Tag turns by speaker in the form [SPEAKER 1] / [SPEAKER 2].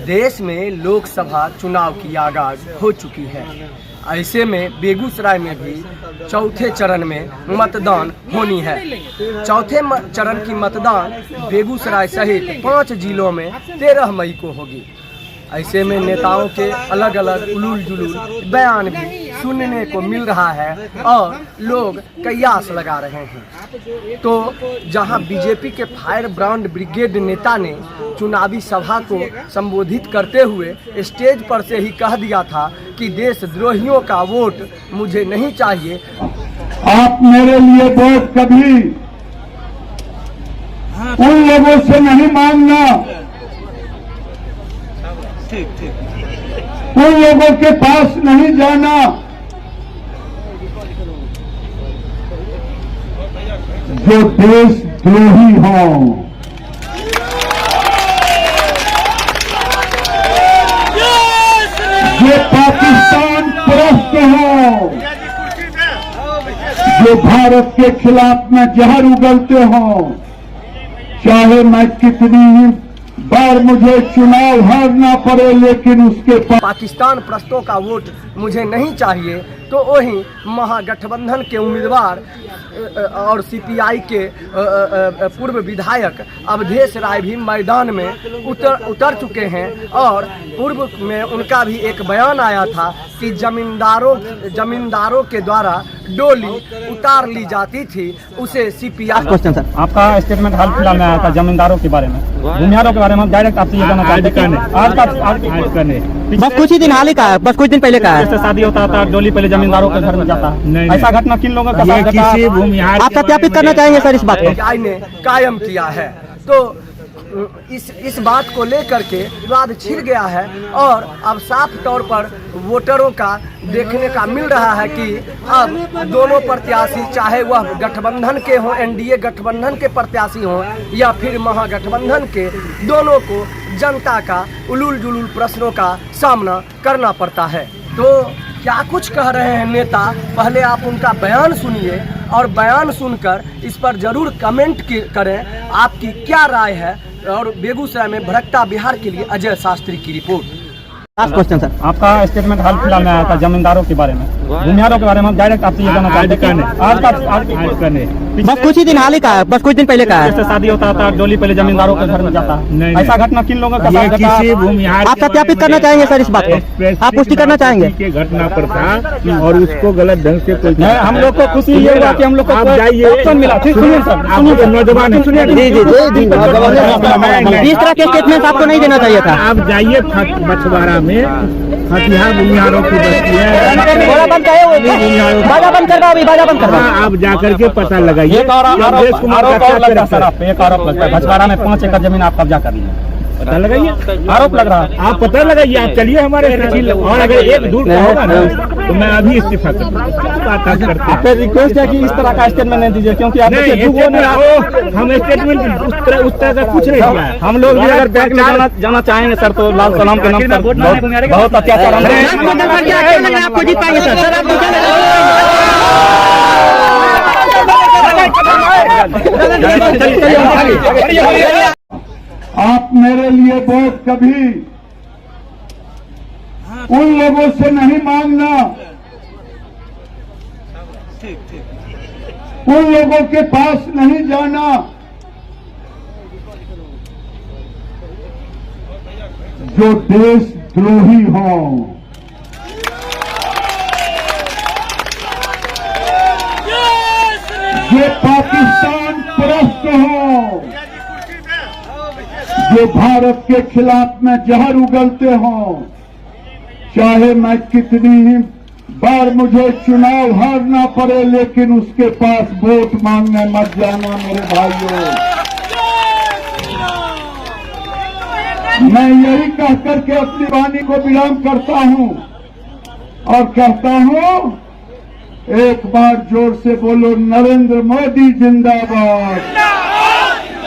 [SPEAKER 1] देश में लोकसभा चुनाव की आगाज हो चुकी है। ऐसे में बेगूसराय में भी चौथे चरण में मतदान होनी है। चौथे चरण की मतदान बेगूसराय सहित 5 जिलों में 13 मई को होगी। ऐसे में नेताओं के अलग अलग उलूल जुलूल बयान भी सुनने को मिल रहा है और लोग कयास लगा रहे हैं। तो जहां बीजेपी के फायर ब्रांड ब्रिगेड नेता ने चुनावी सभा को संबोधित करते हुए स्टेज पर से ही कह दिया था कि देशद्रोहियों का वोट मुझे नहीं चाहिए।
[SPEAKER 2] आप मेरे लिए वोट कभी उन लोगों से नहीं मांगना, उन लोगों के पास नहीं जाना जो देशद्रोही हों, जो पाकिस्तान परस्त हों, जो भारत के खिलाफ में जहर उगलते हों। चाहे मैं कितनी ही बार मुझे चुनाव हारना पड़े, लेकिन उसके
[SPEAKER 1] पाकिस्तान परस्तों का वोट मुझे नहीं चाहिए। तो वहीं महागठबंधन के उम्मीदवार और सीपीआई के पूर्व विधायक अवधेश राय भी मैदान में उतर चुके हैं और पूर्व में उनका भी एक बयान आया था कि जमींदारों के द्वारा डोली उतार ली जाती थी, उसे सीपीआई।
[SPEAKER 3] क्वेश्चन सर, आपका स्टेटमेंट हाल फिलहाल में आया था जमींदारों के बारे में, भूमिहारों के बारे में डायरेक्ट आपसे ये कहना चाहते हैं।
[SPEAKER 4] बस कुछ ही दिन हाल ही का है, बस कुछ दिन पहले का है।
[SPEAKER 3] जैसे शादी होता था डोली पहले जमींदारों के घर में जाता, ऐसा घटना किन लोगों का साथ घटा?
[SPEAKER 4] आप सत्यापित करना चाहेंगे सर इस बात को?
[SPEAKER 1] सीपीआई ने कायम किया है। तो इस बात को लेकर के विवाद छिड़ गया है और अब साफ तौर पर वोटरों का देखने का मिल रहा है कि अब दोनों प्रत्याशी, चाहे वह गठबंधन के हों, एनडीए गठबंधन के प्रत्याशी हों या फिर महागठबंधन के, दोनों को जनता का उलूल जुलूल प्रश्नों का सामना करना पड़ता है। तो क्या कुछ कह रहे हैं नेता, पहले आप उनका बयान सुनिए और बयान सुनकर इस पर जरूर कमेंट करें आपकी क्या राय है। और बेगूसराय में भड़कता बिहार के लिए अजय शास्त्री की रिपोर्ट।
[SPEAKER 3] लास्ट क्वेश्चन सर, आपका स्टेटमेंट हाल फिलहाल में आया था जमींदारों के बारे में, भूमिहारों के बारे में डायरेक्ट आपसे ये कहना चाहते हैं।
[SPEAKER 4] बस कुछ ही दिन हाल ही का है, बस कुछ दिन पहले का है।
[SPEAKER 3] जैसे शादी होता था डोली पहले जमींदारों के घर में जाता, ऐसा घटना किन लोगों का साथ घटा?
[SPEAKER 4] आप सत्यापित करना चाहेंगे सर इस बात को? आप पुष्टि करना चाहेंगे?
[SPEAKER 2] घटना पर था और उसको गलत ढंग से कोई
[SPEAKER 3] हम लोग को खुशी ये हुआ कि हम लोग को ऑप्शन मिला। सुनिए सर,
[SPEAKER 2] नौजवान है,
[SPEAKER 4] इस तरह के स्टेटमेंट आपको नहीं देना चाहिए था।
[SPEAKER 2] आप जाइए मछुआरा में, हथियार भूमिहारों की बस्ती है,
[SPEAKER 4] बाजा बंद कर दो, अभी बाजा बंद कर दो।
[SPEAKER 2] आप जाकर के पता लगाइए।
[SPEAKER 3] एक और आरोप लग रहा है सर, आप एक आरोप लगता है भछवाड़ा में 5 एकड़ जमीन आप कब्जा कर लिए,
[SPEAKER 2] पता लगाइए।
[SPEAKER 3] आरोप लग रहा है,
[SPEAKER 2] आप पता लगाइए, आप चलिए हमारे और अगर एक दूर का होगा ना तो मैं अभी इस्तीफा करता।
[SPEAKER 3] रिक्वेस्ट है कि इस तरह का स्टेटमेंट नहीं दीजिए, क्योंकि आप
[SPEAKER 2] हम स्टेटमेंट उस तरह का कुछ नहीं हुआ है।
[SPEAKER 3] हम लोग भी अगर बैंक में जाना चाहेंगे सर तो लाल सलाम के नाम पर बहुत अत्याचार।
[SPEAKER 4] आपको जीत पाएंगे सर?
[SPEAKER 2] आप मेरे लिए वोट कभी उन लोगों से नहीं मांगना, उन लोगों के पास नहीं जाना जो देशद्रोही हों, जो पाकिस्तान परस्त हों, जो भारत के खिलाफ में जहर उगलते हों। चाहे मैं कितनी ही बार मुझे चुनाव हारना पड़े, लेकिन उसके पास वोट मांगने मत जाना मेरे भाइयों। मैं यही कह करके अपनी वाणी को विराम करता हूं और कहता हूं, एक बार जोर से बोलो, नरेंद्र मोदी जिंदाबाद।